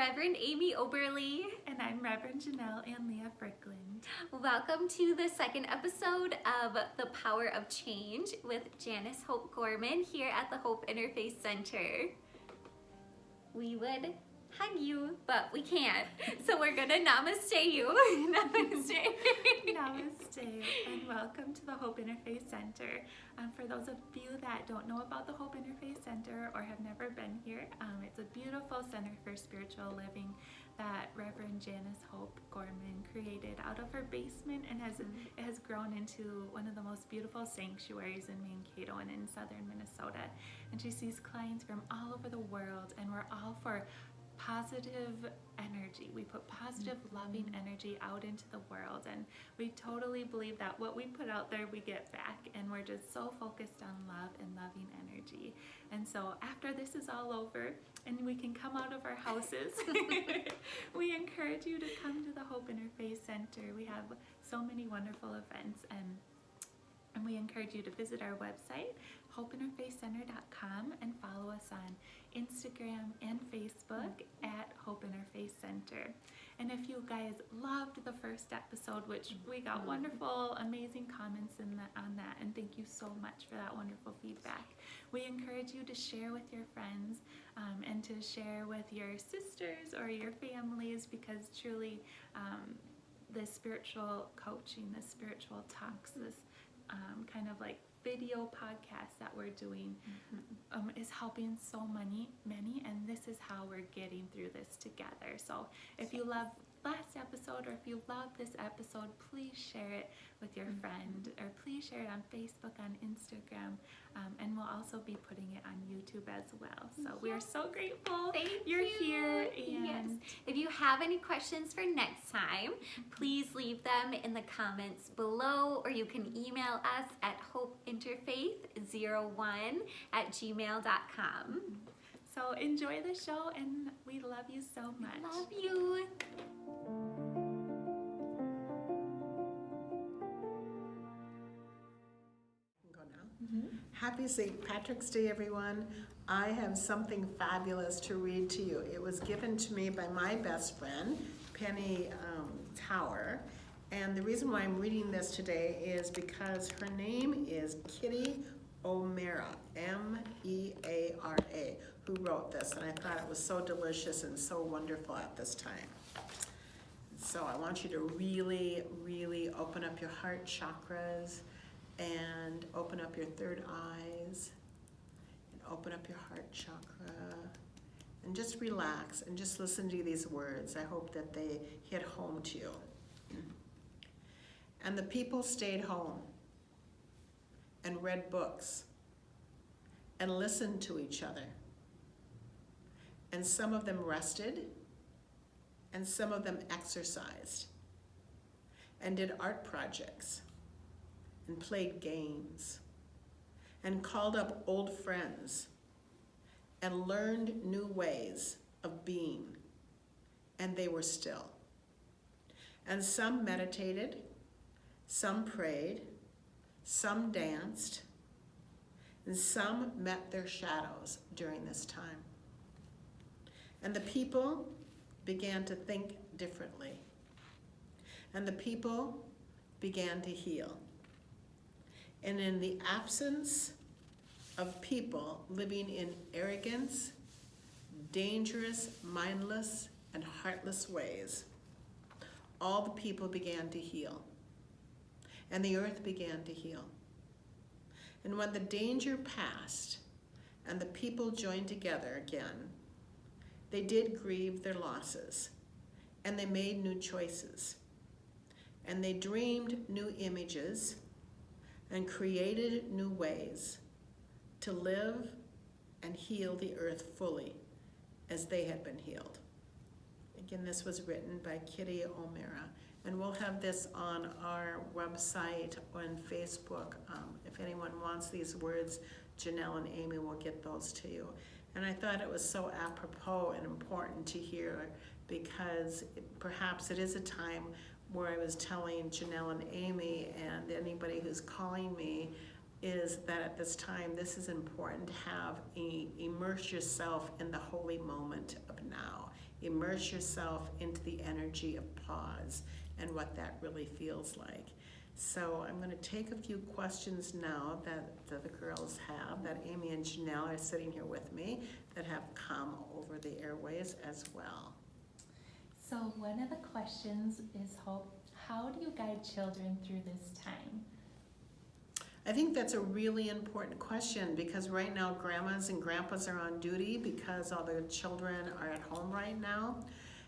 Reverend Amy Oberle. And I'm Reverend Jinelle Anlea Fryklund. Welcome to the second episode of The Power of Change with Janice Hope Gorman here at the Hope Interfaith Center. We would hug you, but we can't. So we're gonna namaste you. Namaste. Namaste, and welcome to the Hope Interfaith Center. For those of you that don't know about the Hope Interfaith Center or have never been here, it's a beautiful center for spiritual living that Reverend Janice Hope Gorman created out of her basement, and it has grown into one of the most beautiful sanctuaries in Mankato and in southern Minnesota. And she sees clients from all over the world, and we're all for positive energy. We put positive, loving energy out into the world, and we totally believe that what we put out there, we get back, and we're just so focused on love and loving energy. And so after this is all over and we can come out of our houses, we encourage you to come to the Hope Interfaith Center. We have so many wonderful events, and we encourage you to visit our website, hopeinterfaithcenter.com, and follow us on Instagram and Facebook at Hope Interfaith Center. And if you guys loved the first episode, which we got wonderful, amazing comments on that, and thank you so much for that wonderful feedback. We encourage you to share with your friends and to share with your sisters or your families, because truly the spiritual coaching, the spiritual talks, this kind of like video podcast that we're doing is helping so many, and this is how we're getting through this together. So if you love last episode, or if you love this episode, please share it with your friend, or please share it on Facebook, on Instagram, and we'll also be putting it on YouTube as well. So we are so grateful you're here. And yes. If you have any questions for next time, please leave them in the comments below, or you can email us at hopeinterfaith01@gmail.com. So enjoy the show, and we love you so much. Love you. Happy St. Patrick's Day, everyone. I have something fabulous to read to you. It was given to me by my best friend, Penny Tower. And the reason why I'm reading this today is because her name is Kitty O'Meara, M-E-A-R-A, who wrote this. And I thought it was so delicious and so wonderful at this time. So I want you to really, really open up your heart chakras, and open up your third eyes, and open up your heart chakra, and just relax and just listen to these words. I hope that they hit home to you. And the people stayed home and read books and listened to each other. And some of them rested, and some of them exercised and did art projects and played games and called up old friends and learned new ways of being, and they were still. And some meditated, some prayed, some danced, and some met their shadows during this time. And the people began to think differently, and the people began to heal. And in the absence of people living in arrogance, dangerous, mindless, and heartless ways, all the people began to heal, and the earth began to heal. And when the danger passed and the people joined together again, they did grieve their losses, and they made new choices, and they dreamed new images and created new ways to live and heal the earth fully as they had been healed. Again, this was written by Kitty O'Meara, and we'll have this on our website and Facebook. If anyone wants these words, Jinelle and Amy will get those to you. And I thought it was so apropos and important to hear, because perhaps it is a time where I was telling Jinelle and Amy and anybody who's calling me is that at this time, this is important to have immerse yourself in the holy moment of now, Immerse yourself into the energy of pause and what that really feels like. So I'm going to take a few questions now that the girls have, that Amy and Jinelle are sitting here with me, that have come over the airways as well. So one of the questions is, Hope, how do you guide children through this time? I think that's a really important question, because right now grandmas and grandpas are on duty because all the children are at home right now.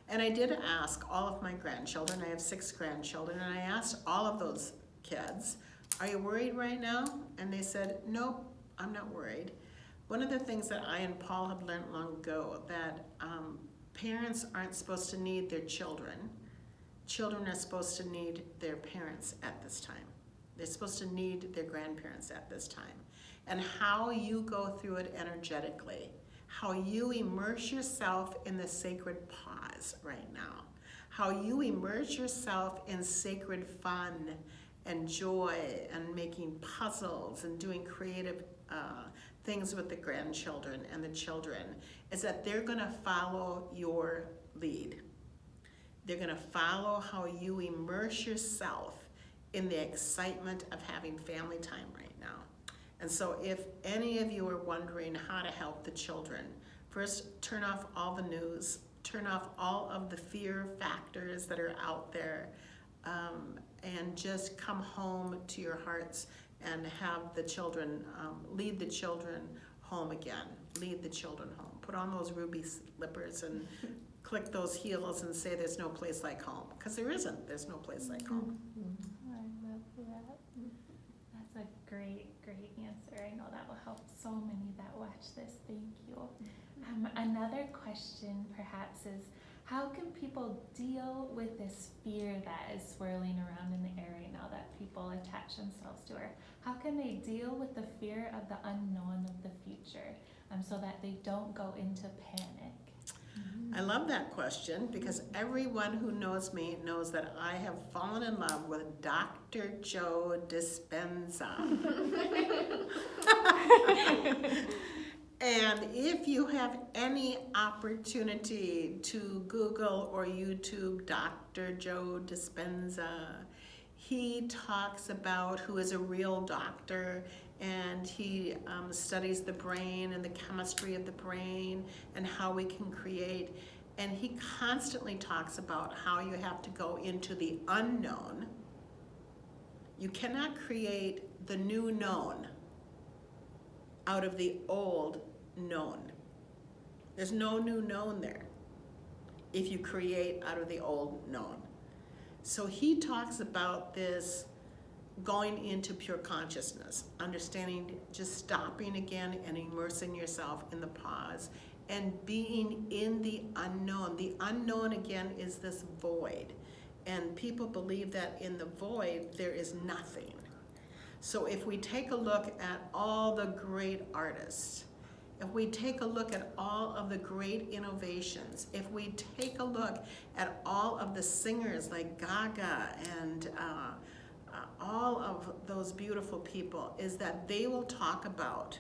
And I did ask all of my grandchildren, I have 6 grandchildren, and I asked all of those kids, are you worried right now? And they said, nope, I'm not worried. One of the things that I and Paul have learned long ago, that parents aren't supposed to need their children. Children are supposed to need their parents at this time. They're supposed to need their grandparents at this time. And how you go through it energetically, how you immerse yourself in the sacred pause right now, how you immerse yourself in sacred fun and joy and making puzzles and doing creative things with the grandchildren and the children, is that they're going to follow your lead. They're going to follow how you immerse yourself in the excitement of having family time right now. And so if any of you are wondering how to help the children, first turn off all the news, turn off all of the fear factors that are out there, and just come home to your hearts and have the children, lead the children home again. Lead the children home. Put on those ruby slippers and click those heels and say there's no place like home. Because there isn't. There's no place like home. I love that. That's a great answer. I know that will help so many that watch this. Thank you. Another question perhaps is, how can people deal with this fear that is swirling around in the air right now that people attach themselves to? Or how can they deal with the fear of the unknown of the future, so that they don't go into panic? I love that question, because everyone who knows me knows that I have fallen in love with Dr. Joe Dispenza. And if you have any opportunity to Google or YouTube Dr. Joe Dispenza, he talks about, who is a real doctor, and he studies the brain and the chemistry of the brain and how we can create. And he constantly talks about how you have to go into the unknown. You cannot create the new known out of the old known. There's no new known there if you create out of the old known. So he talks about this going into pure consciousness, understanding, just stopping again and immersing yourself in the pause and being in the unknown. The unknown again is this void, and people believe that in the void there is nothing. So if we take a look at all the great artists, if we take a look at all of the great innovations, if we take a look at all of the singers like Gaga and all of those beautiful people, is that they will talk about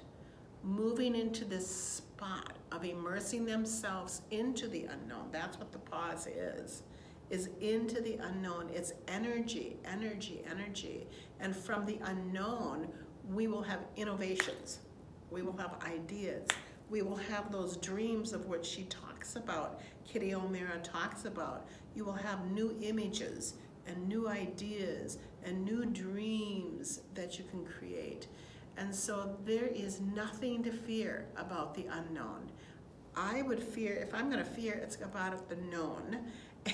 moving into this spot of immersing themselves into the unknown. That's what the pause is into the unknown. It's energy, energy, energy. And from the unknown, we will have innovations. We will have ideas. We will have those dreams of which she talks about, Kitty O'Meara talks about. You will have new images and new ideas and new dreams that you can create. And so there is nothing to fear about the unknown. I would fear, if I'm gonna fear, it's about the known.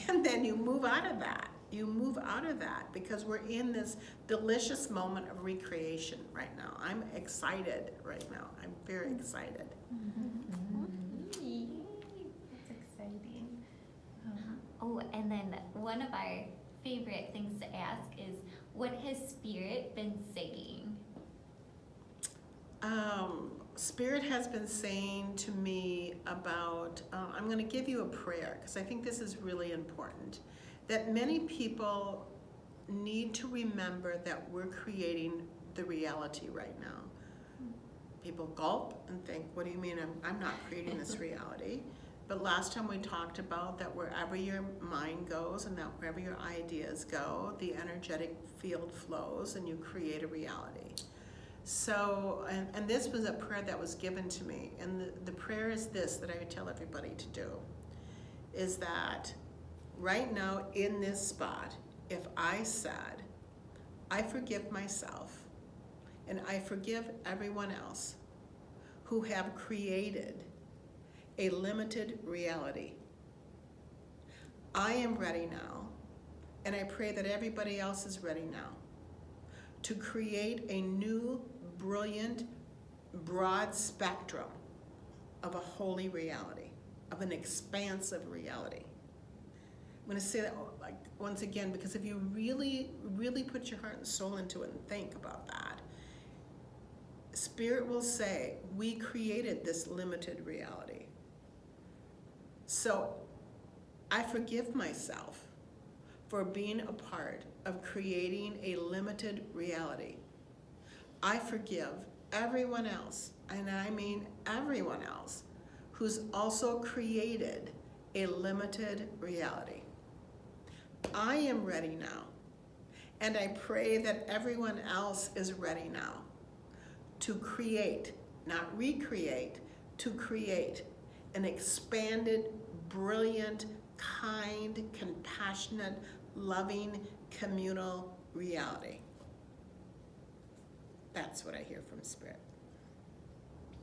And then you move out of that. You move out of that, because we're in this delicious moment of recreation right now. I'm excited right now. I'm very excited. That's exciting. Oh, and then one of our favorite things to ask is, what has Spirit been saying? Spirit has been saying to me about, I'm going to give you a prayer, because I think this is really important, that many people need to remember that we're creating the reality right now. People gulp and think, what do you mean I'm not creating this reality? But last time we talked about that wherever your mind goes and that wherever your ideas go, the energetic field flows and you create a reality. So, and this was a prayer that was given to me. And the prayer is this that I would tell everybody to do, is that right now in this spot, if I said, I forgive myself and I forgive everyone else who have created a limited reality. I am ready now, and I pray that everybody else is ready now, to create a new, brilliant, broad spectrum of a holy reality, of an expansive reality. I'm going to say that like once again, because if you really, really put your heart and soul into it and think about that, Spirit will say, we created this limited reality. So I forgive myself for being a part of creating a limited reality. I forgive everyone else, and I mean everyone else, who's also created a limited reality. I am ready now, and I pray that everyone else is ready now to create, not recreate, to create an expanded, brilliant, kind, compassionate, loving, communal reality. That's what I hear from Spirit.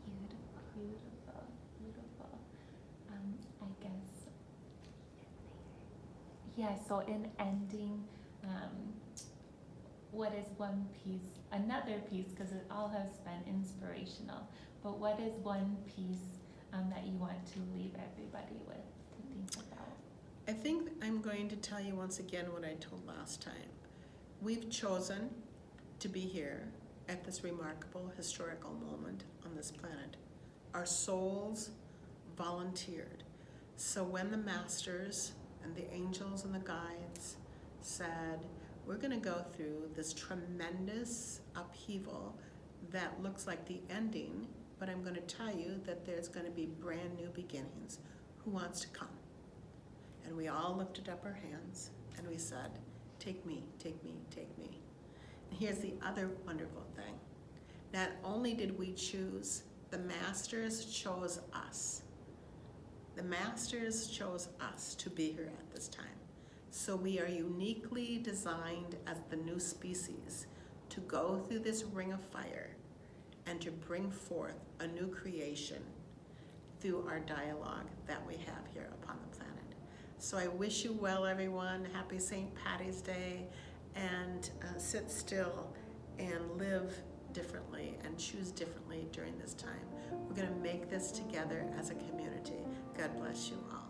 Beautiful, beautiful, beautiful. I guess, yeah, so in ending, what is one piece, another piece, because it all has been inspirational, but what is one piece that you want to leave everybody with to think about? I think I'm going to tell you once again what I told last time. We've chosen to be here at this remarkable historical moment on this planet. Our souls volunteered. So when the masters and the angels and the guides said, we're going to go through this tremendous upheaval that looks like the ending, but I'm going to tell you that there's going to be brand new beginnings. Who wants to come? And we all lifted up our hands and we said, take me, take me, take me. And here's the other wonderful thing. Not only did we choose, the masters chose us. The masters chose us to be here at this time. So we are uniquely designed as the new species to go through this ring of fire and to bring forth a new creation through our dialogue that we have here upon the planet. So I wish you well, everyone. Happy St. Patty's Day, and sit still and live differently and choose differently during this time. We're going to make this together as a community. God bless you all.